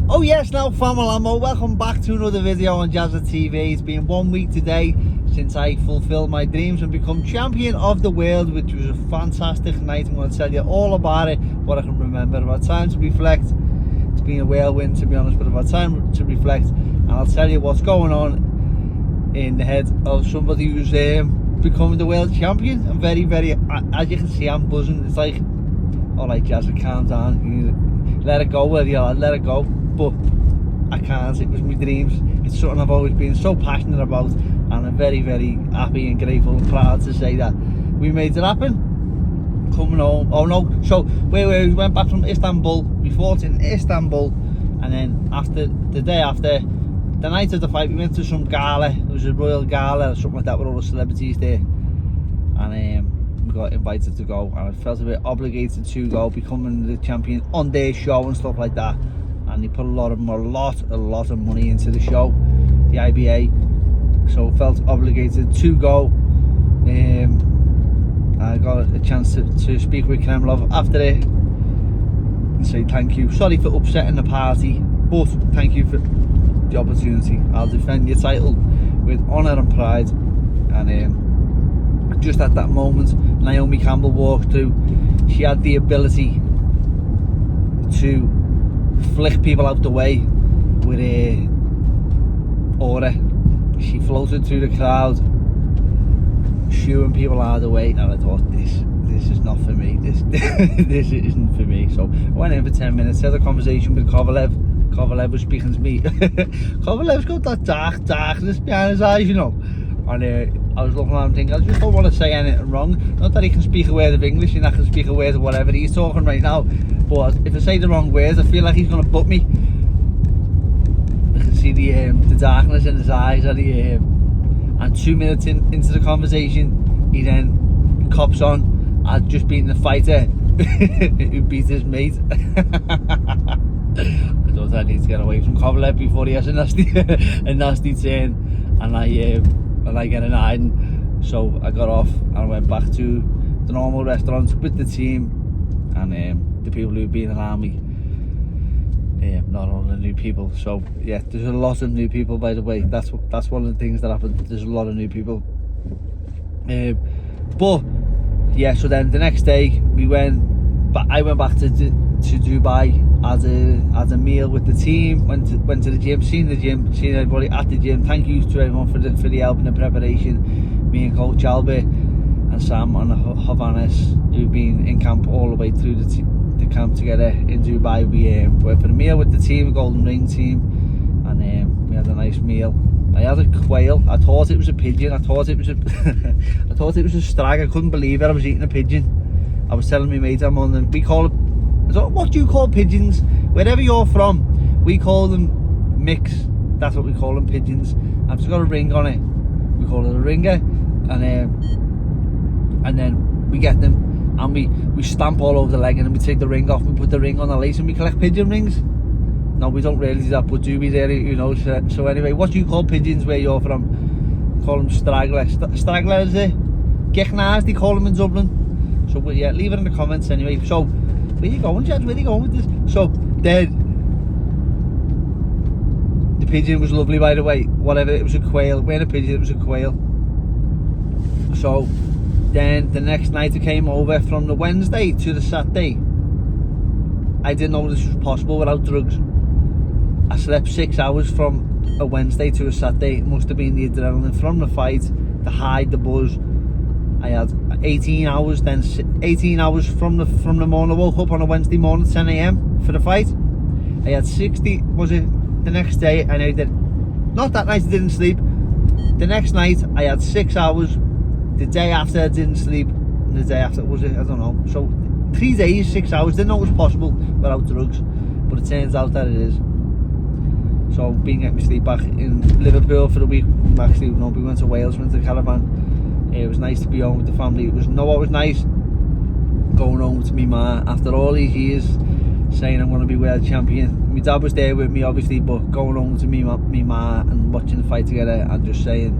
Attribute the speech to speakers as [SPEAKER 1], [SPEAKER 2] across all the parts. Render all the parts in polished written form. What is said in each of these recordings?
[SPEAKER 1] Oh yes, now Familamo, welcome back to another video on Jazza TV. It's been 1 week today since I fulfilled my dreams and become champion of the world, which was a fantastic night. I'm going to tell you all about it, what I can remember. I've had time to reflect. It's been a whirlwind, to be honest, but I've had time to reflect, and I'll tell you what's going on in the head of somebody who's becoming the world champion. I'm very, as you can see, I'm buzzing. It's like, all right, Jazza, calm down. Let it go, will you? Let it go. But I can't. It was my dreams. It's something I've always been so passionate about, and I'm very happy and grateful and proud to say that we made it happen. Coming home, oh no, so we went back from Istanbul. We fought in Istanbul, and then after the day after, the night of the fight, we went to some gala. It was a royal gala or something like that with all the celebrities there, and we got invited to go, and I felt a bit obligated to go, becoming the champion on their show and stuff like that. And they put a lot of money into the show, the IBA, so I felt obligated to go. I got a chance to speak with Kremlov after it and say thank you. Sorry for upsetting the party, but thank you for the opportunity. I'll defend your title with honour and pride. And just at that moment, Naomi Campbell walked through. She had the ability to flick people out the way with a aura. She floated through the crowd, shooing people out of the way, and I thought, this is not for me. This isn't for me. So I went in for 10 minutes, had a conversation with Kovalev. Kovalev was speaking to me. Kovalev's got that darkness behind his eyes, you know. And I was looking at him thinking, I just don't want to say anything wrong. Not that he can speak a word of English and I can speak a word of whatever he's talking right now, but if I say the wrong words, I feel like he's going to butt me. I can see the darkness in his eyes. And 2 minutes into the conversation, he then cops on, I'd just been the fighter who beat his mate. I thought I need to get away from Kovalev before he has a nasty turn, and I get an hiding. So I got off and I went back to the normal restaurant with the team and the people who've been around me. Not all the new people. So yeah, there's a lot of new people, by the way. That's one of the things that happened. There's a lot of new people. But yeah, so then the next day I went back to Dubai, had a meal with the team, went to the gym, seen everybody at the gym. Thank you to everyone for the help and the preparation. Me and Coach Albert and Sam and Havanes, who've been in camp all the way through the camp together in Dubai. We went for the meal with the team, the Golden Ring team, and we had a nice meal. I had a quail. I thought it was a pigeon. I thought it was a stag. I couldn't believe it. I was eating a pigeon. I was telling my mate I'm on them. We call it. What do you call pigeons? Wherever you're from, we call them mix. That's what we call them, pigeons. I've just got a ring on it. We call it a ringer, and then we get them and we stamp all over the leg, and then we take the ring off and put the ring on the lace, and we collect pigeon rings. No, we don't really do that, but do we there? Who knows? So anyway, what do you call pigeons where you're from? Call them stragglers. Stragglers, Geknaars, they call them in Dublin. So yeah, leave it in the comments anyway. So where you going, Jed? Where are you going with this? So then the pigeon was lovely, by the way. Whatever, it was a quail. We're a pigeon, it was a quail. So then the next night I came over, from the Wednesday to the Saturday. I didn't know this was possible without drugs. I slept 6 hours from a Wednesday to a Saturday. It must have been the adrenaline from the fight, the high, the buzz. I had 18 hours, then 18 hours from the morning. I woke up on a Wednesday morning, 10 AM for the fight. I had 60, was it the next day? And I did, not that night I didn't sleep. The next night I had 6 hours. The day after I didn't sleep. And the day after, was it? I don't know. So 3 days, 6 hours. Didn't know it was possible without drugs, but it turns out that it is. So being getting my sleep back in Liverpool for the week. Actually, no, we went to Wales, went to the caravan. It was nice to be home with the family. It was nice going home to me ma after all these years, saying I'm going to be world champion. My dad was there with me, obviously, but going home to me ma and watching the fight together and just saying,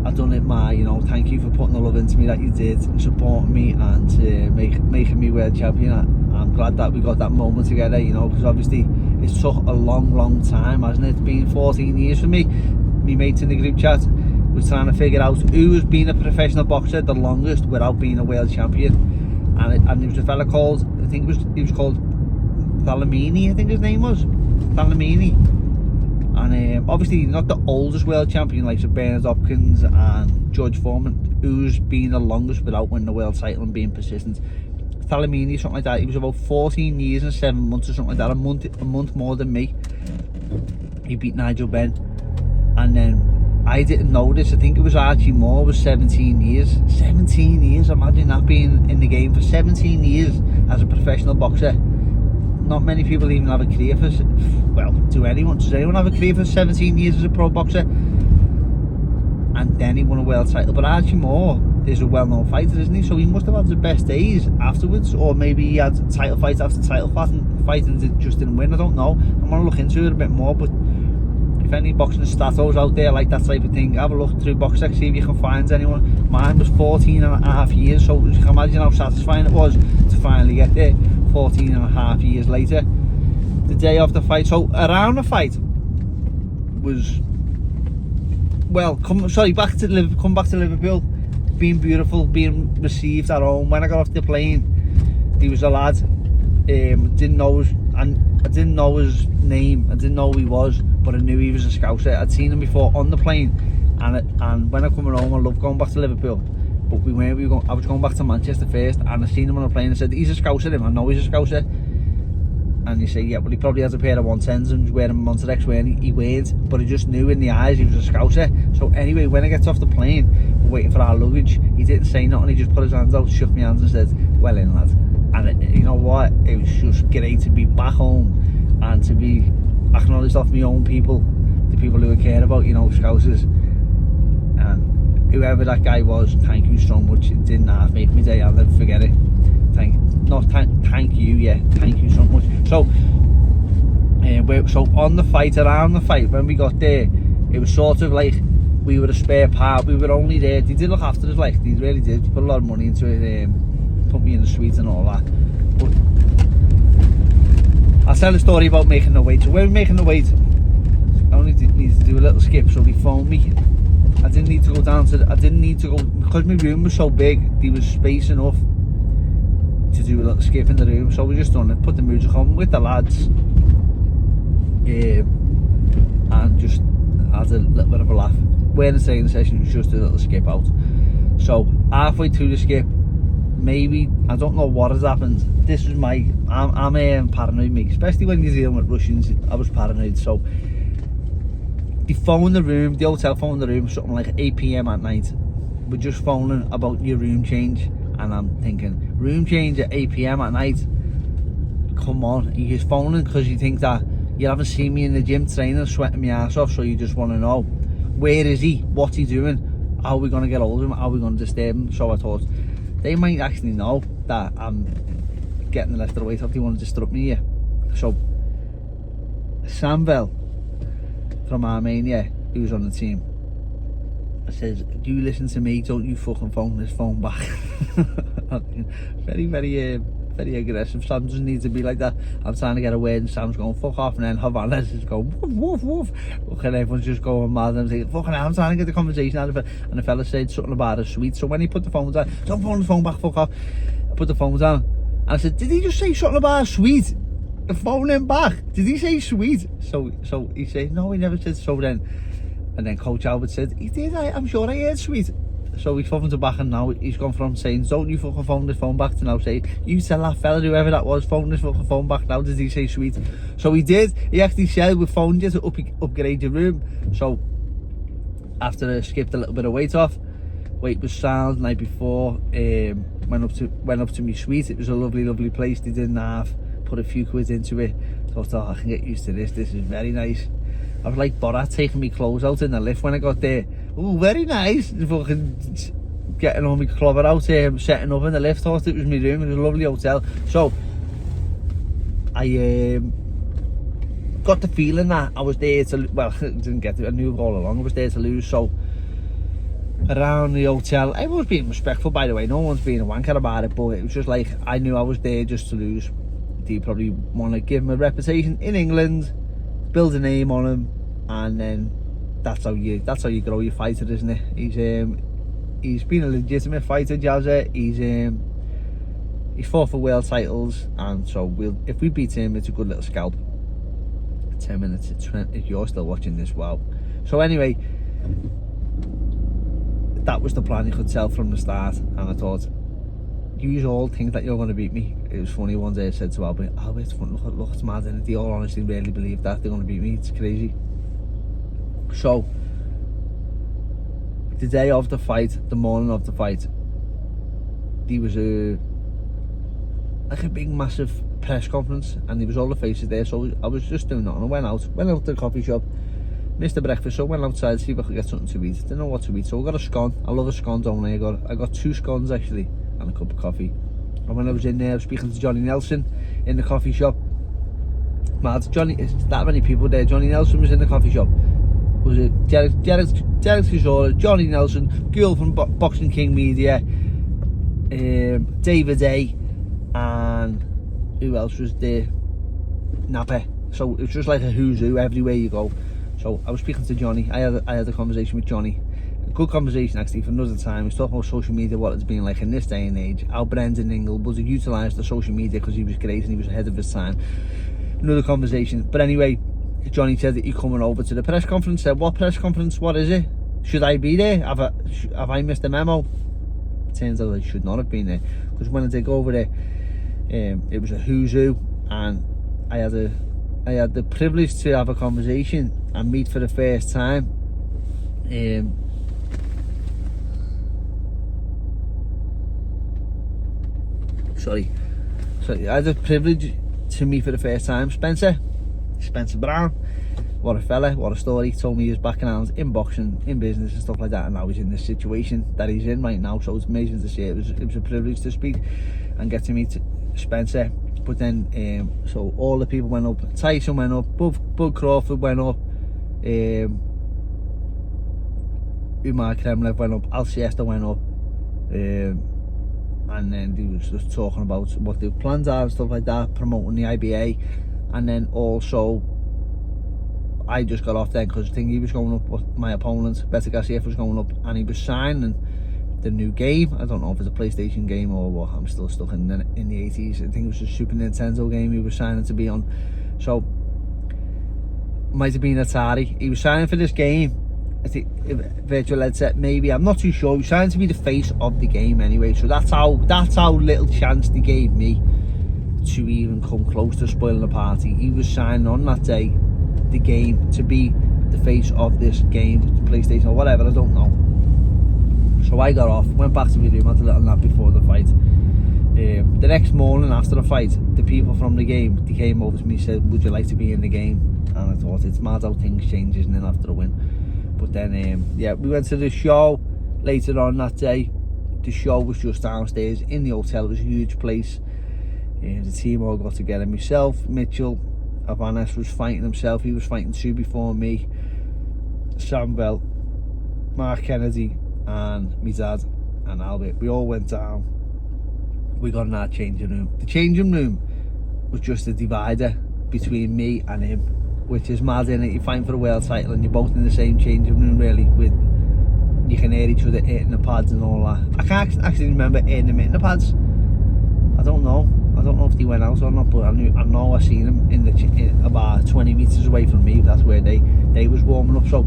[SPEAKER 1] I've done it, ma, you know, thank you for putting the love into me that you did, and supporting me, and making me world champion. I'm glad that we got that moment together, you know, because obviously It took a long time, hasn't it? It's been 14 years for me. My mates in the group chat was trying to figure out who has been a professional boxer the longest without being a world champion. And there was a fella called, he was called Thalamini, I think his name was. Thalamini. And obviously not the oldest world champion like Sir Bernard Hopkins and George Foreman, who's been the longest without winning the world title and being persistent. Thalamini, something like that. He was about 14 years and 7 months or something like that, a month more than me. He beat Nigel Benn. And then I didn't know this. I think it was Archie Moore was 17 years. 17 years, imagine that, being in the game for 17 years as a professional boxer. Not many people even have a career for, well, does anyone have a career for 17 years as a pro boxer? And then he won a world title. But Archie Moore is a well-known fighter, isn't he? So he must have had the best days afterwards, or maybe he had title fight after title fight and just didn't win. I don't know. I'm gonna look into it a bit more. But if any boxing statos out there like that type of thing, have a look through BoxRec, see if you can find anyone. Mine was 14 and a half years, so you can imagine how satisfying it was to finally get there 14 and a half years later. The day of the fight, so around the fight was, well, come back to Liverpool, being beautiful, being received at home. When I got off the plane, he was a lad, didn't know his name, I didn't know who he was, but I knew he was a Scouser. I'd seen him before on the plane, and when I'm coming home, I love going back to Liverpool, but I was going back to Manchester first, and I seen him on the plane and said, he's a Scouser, I know he's a Scouser. And you say, yeah, well, he probably has a pair of 110s and he's wearing Monterex, he weren't, but I just knew in the eyes he was a Scouser. So anyway, when I get off the plane, we're waiting for our luggage, he didn't say nothing, he just put his hands out, shook my hands and said, well in, lad. And you know what, it was just great to be back home and to be acknowledged off my own people, the people who I care about, you know, Scousers. And whoever that guy was, thank you so much. It didn't half make me day, I'll never forget it. Thank you, yeah, thank you so much. So on the fight, around the fight, when we got there, it was sort of like we were a spare part. We were only there, they did look after us, like, they really did. They put a lot of money into it, put me in the suite and all that. But I'll tell the story about making the weight. So when we were making the weight, I only needed to do a little skip, so they phoned me. I didn't need to go, because my room was so big, there was space enough to do a little skip in the room, so we just done it, put the music on with the lads, and just had a little bit of a laugh. We're the training session, it was just a little skip out. So halfway through the skip, maybe, I don't know what has happened, this is I'm paranoid, me, especially when you're dealing with Russians. I was paranoid. So the hotel phoned the room, something like 8 PM at night. We're just phoning about your room change, and I'm thinking, room change at 8 PM at night? Come on, you're just phoning because you think that you haven't seen me in the gym training, sweating my ass off, so you just want to know, where is he, what's he doing, how are we going to get hold of him, how are we going to disturb him? So I thought, they might actually know that I'm getting the rest of the weight off, they want to disrupt me here. So Sam Bell from Armenia, who's on the team, says, do you listen to me, don't you fucking phone this phone back. Very aggressive. Sam doesn't need to be like that. I'm trying to get a word and Sam's going, fuck off, and then Havana's just going, woof, woof, woof. And everyone's just going mad, and I'm saying, fucking hell, I'm trying to get the conversation out of it. And the fella said something about a suite, so when he put the phone down, don't phone the phone back, fuck off. I put the phone down, and I said, did he just say something about a suite? The phone him back. Did he say suite? So he said, no, he never said. So then, and then Coach Albert said, he did, I'm sure I heard suite. So he phoned him back, and now he's gone from saying, don't you fucking phone this phone back, to now say, you tell that fella, whoever that was, phone this fucking phone back now. Did he say sweet? So he did. He actually said, we phoned you to upgrade your room. So after I skipped a little bit of weight off, weight was sound the night before, went up to my suite. It was a lovely place. They didn't have, put a few quid into it. Thought, oh, I can get used to this is very nice. I was like Borat taking my clothes out in the lift when I got there. Oh, very nice. Fucking getting all my clothes out, setting up in the lift. Thought it was my room. It was a lovely hotel. So I got the feeling that I was there to, well, I didn't get it, I knew all along I was there to lose. So around the hotel, everyone's being respectful, by the way, no one's being a wanker about it, but it was just like, I knew I was there just to lose. you probably want to give him a reputation in England, build a name on him, and then that's how you grow your fighter, isn't it? He's been a legitimate fighter, Jazza. He's fought for world titles, and so if we beat him, it's a good little scalp. 10 minutes, if you're still watching this, wow. So anyway, that was the plan, you could tell from the start, and I thought, you all think that you're going to beat me. It was funny, one day I said to Albert, look, it's mad, and they all honestly really believe that they're going to beat me. It's crazy. So the day of the fight, the morning of the fight, there was a big massive press conference, and there was all the faces there, so I was just doing nothing. I went out to the coffee shop, missed the breakfast, so I went outside to see if I could get something to eat. Didn't know what to eat, so I got a scone. I love a scone, don't I? I got 2 scones actually, and a cup of coffee. And when I was in there, I was speaking to Johnny Nelson in the coffee shop. Mad, it's that many people there. Johnny Nelson was in the coffee shop. Was it Derek Chisora, Johnny Nelson, girl from Boxing King Media, David A, and who else was there? Napa. So it was just like a who's who everywhere you go. So I was speaking to Johnny. I had a conversation with Johnny. A good conversation actually for another time. He was talking about social media, what it's been like in this day and age. How Brendan Ingle was utilised the social media because he was great and he was ahead of his time. Another conversation. But anyway, Johnny said that you're coming over to the press conference. Said, what press conference? What is it? Should I be there? Have I missed a memo? Turns out I should not have been there, because when I did go over there, it was a who's who, and I had the privilege to have a conversation and meet for the first time. Sorry, I had the privilege to meet for the first time Spencer Brown. What a fella, what a story. He told me he was back in boxing, in business and stuff like that, and now he's in this situation that he's in right now, so it's amazing to see. It was a privilege to speak and get to meet Spencer. But then so all the people went up. Tyson went up, Bud Crawford went up, Umar Kremlev went up, Alcesta went up, and then he was just talking about what the plans are and stuff like that, promoting the IBA. And then also I just got off then because I think he was going up with my opponent, Better Gassiev, was going up, and he was signing the new game. I don't know if it's a PlayStation game or what. I'm still stuck in the 80s. I think it was a Super Nintendo game he was signing to be on. So might have been Atari. He was signing for this game. I think virtual headset maybe. I'm not too sure. He was signing to be the face of the game anyway. So that's how little chance they gave me to even come close to spoiling the party. He was signing on that day the game to be the face of this game, the PlayStation or whatever, I don't know. So I got off, went back to my room, had a little nap before the fight. The next morning after the fight, the people from the game, they came over to me and said, would you like to be in the game? And I thought, it's mad how things change, isn't it, after a win. But then yeah, we went to the show later on that day. The show was just downstairs in the hotel. It was a huge place. The team all got together. Myself, Mitchell, Avanes was fighting himself. He was fighting 2 before me. Sam Bell, Mark Kennedy, and my dad and Albert. We all went down. We got in our changing room. The changing room was just a divider between me and him, which is mad, innit? You're fighting for a world title and you're both in the same changing room, really. With you can hear each other hitting the pads and all that. I can't actually remember hearing them hitting the pads. I don't know if they went out or not, but I know I seen them in about 20 metres away from me. That's where they was warming up. So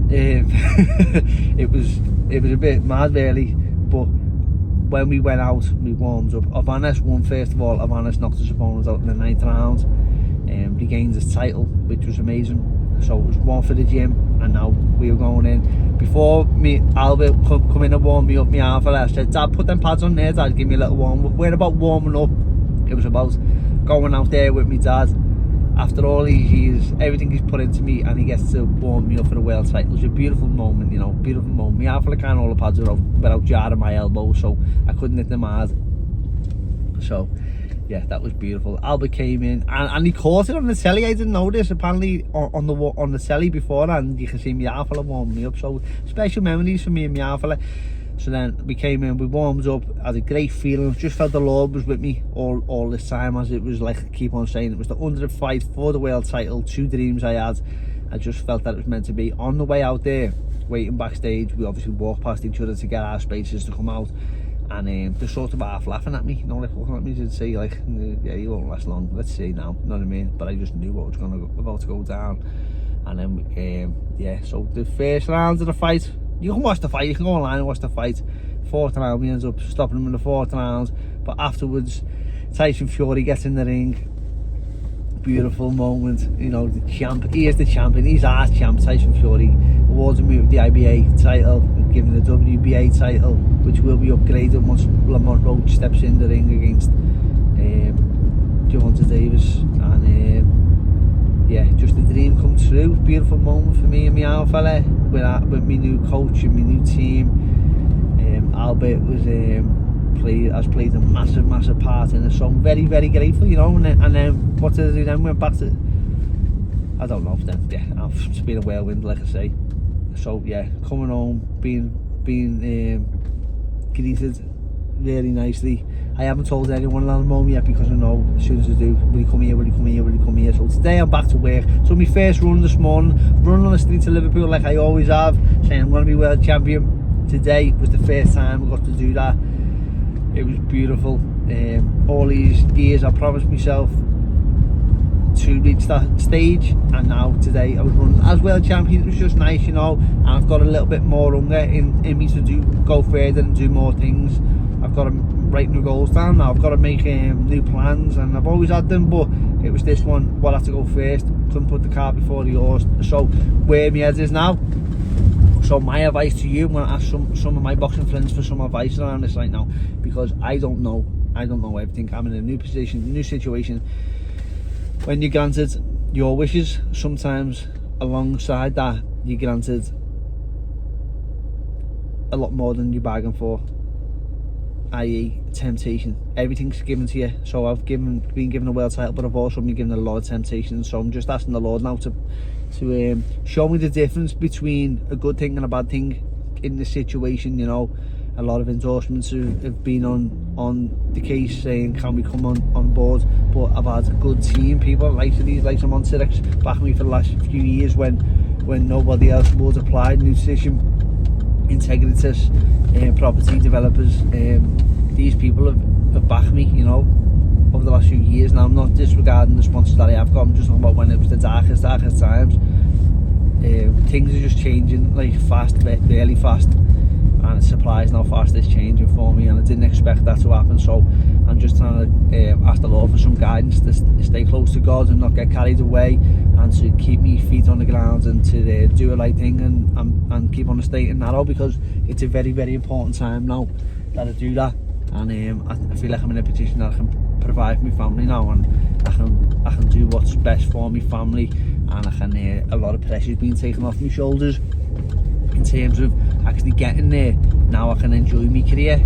[SPEAKER 1] it was a bit mad, really. But when we went out, we warmed up. Avanes won first of all. Avanes knocked his opponent out in the 9th round. He gained his title, which was amazing. So it was one for the gym, and now we were going in. Before me, Albert come in and warm me up, my arm fella. I said, Dad, put them pads on there, Dad, give me a little warm up. We're about warming up. It was about going out there with me dad. After all these years, everything he's put into me, and he gets to warm me up for the world title. It was a beautiful moment, you know, beautiful moment. My arm fella kind of all the pads were out without jarring my elbow, so I couldn't hit them hard. So yeah, that was beautiful. Albert came in and he caught it on the telly. I didn't know this. Apparently on the telly beforehand, you can see my arm fella warming me up. So special memories for me and my arm fella. So then we came in, we warmed up, had a great feeling, just felt the Lord was with me all this time, as it was like I keep on saying, it was the 100th fight for the world title, 2 dreams I had. I just felt that it was meant to be. On the way out there, waiting backstage, we obviously walked past each other to get our spaces to come out, and they're sort of half laughing at me, you know, like looking at me to say like, yeah, you won't last long, let's see now, you know what I mean? But I just knew what was about to go down. And then yeah, so the first round of the fight, you can watch the fight, you can go online and watch the fight. 4th round, we ended up stopping him in the 4th round, but afterwards Tyson Fury gets in the ring. Beautiful moment, you know, the champ, he is the champion, he's our champ. Tyson Fury awarded me with the IBA title and given the WBA title, which will be upgraded once Lamont Roach steps in the ring against Javante Davis. And yeah, just the dream come true. Beautiful moment for me and my old fella with my new coach and my new team. Albert was has played a massive part in it, so I'm very grateful, you know. And then what did I do then? Went back to, I don't know then, yeah, it's been a whirlwind, like I say. So yeah, coming home, being greeted really nicely. I haven't told anyone at the moment yet, because I know as soon as I do, will he come here, will he come here, will he come here. So today I'm back to work. So my first run this morning, running on the streets of Liverpool like I always have, saying I'm going to be world champion. Today was the first time I got to do that. It was beautiful. All these years I promised myself to reach that stage, and now today I was running as world champion. It was just nice, you know, and I've got a little bit more hunger in me to go further and do more things. I've got to write new goals down now. I've got to make new plans, and I've always had them, but it was this one what had to go first. Couldn't put the cart before the horse. So where my head is now, so my advice to you, I'm going to ask some of my boxing friends for some advice around this right now, because I don't know everything. I'm in a new position, new situation. When you're granted your wishes, sometimes alongside that you're granted a lot more than you bargained for, i.e. temptation. Everything's given to you. So I've been given a world title, but I've also been given a lot of temptation. So I'm just asking the Lord now to show me the difference between a good thing and a bad thing in this situation. You know, a lot of endorsements have been on the case saying, can we come on board? But I've had a good team, people like I'm on Sirix, backing me for the last few years when nobody else would apply. Nutrition, Integritas, property developers, these people have backed me, you know, over the last few years. Now I'm not disregarding the sponsors that I have got, I'm just talking about when it was the darkest times. Things are just changing like fast, really fast, and it's surprising how fast it's changing for me, and I didn't expect that to happen. So I'm just trying to ask the Lord for some guidance to stay close to God and not get carried away, and to keep me feet on the ground, and to do the right thing and keep on the straight and narrow, because it's a very important time now that I do that. And I feel like I'm in a position that I can provide for my family now, and I can do what's best for my family, and I can a lot of pressure's been taken off my shoulders in terms of actually getting there. Now I can enjoy my career.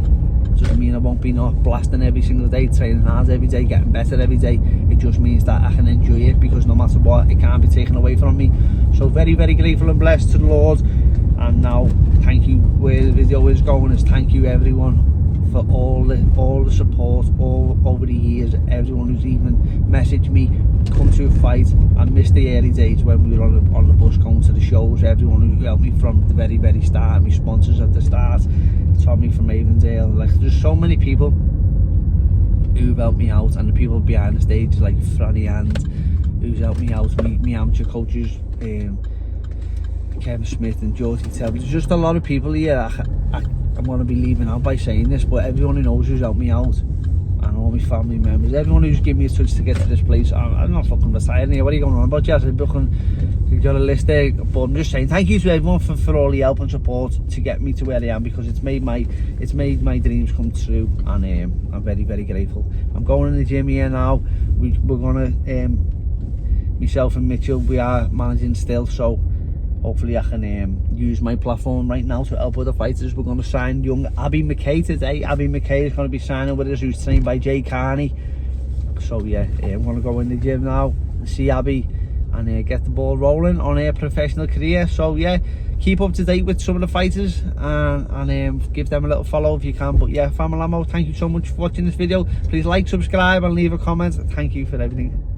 [SPEAKER 1] Doesn't mean I won't be not blasting every single day, training hard every day, getting better every day. It just means that I can enjoy it, because no matter what, it can't be taken away from me. So very grateful and blessed to the Lord. And now, thank you. Where the video is going is thank you everyone for all the support all over the years. Everyone who's even messaged me, come to a fight. I missed the early days when we were on the bus going to the shows. Everyone who helped me from the very start, my sponsors at the start, Tommy from Avondale, like there's so many people who've helped me out, and the people behind the stage like Franny and who's helped me out, me amateur coaches, Kevin Smith and Georgie Tell. There's just a lot of people here. I'm going to be leaving out by saying this, but everyone who knows who's helped me out, and all my family members, everyone who's given me a touch to get to this place. I'm not fucking retiring here. What are you going on about, Jazz? You've got a list there, but I'm just saying thank you to everyone for all the help and support to get me to where I am, because it's made my dreams come true, and I'm very grateful. I'm going in the gym here now. We're going to myself and Mitchell, we are managing still, so hopefully I can use my platform right now to help other fighters. We're going to sign young Abby McKay today. Abby McKay is going to be signing with us, who's trained by Jay Carney. So yeah, I'm going to go in the gym now and see Abby and get the ball rolling on her professional career. So yeah, keep up to date with some of the fighters, and give them a little follow if you can. But yeah, Family Ammo, thank you so much for watching this video. Please like, subscribe and leave a comment. Thank you for everything.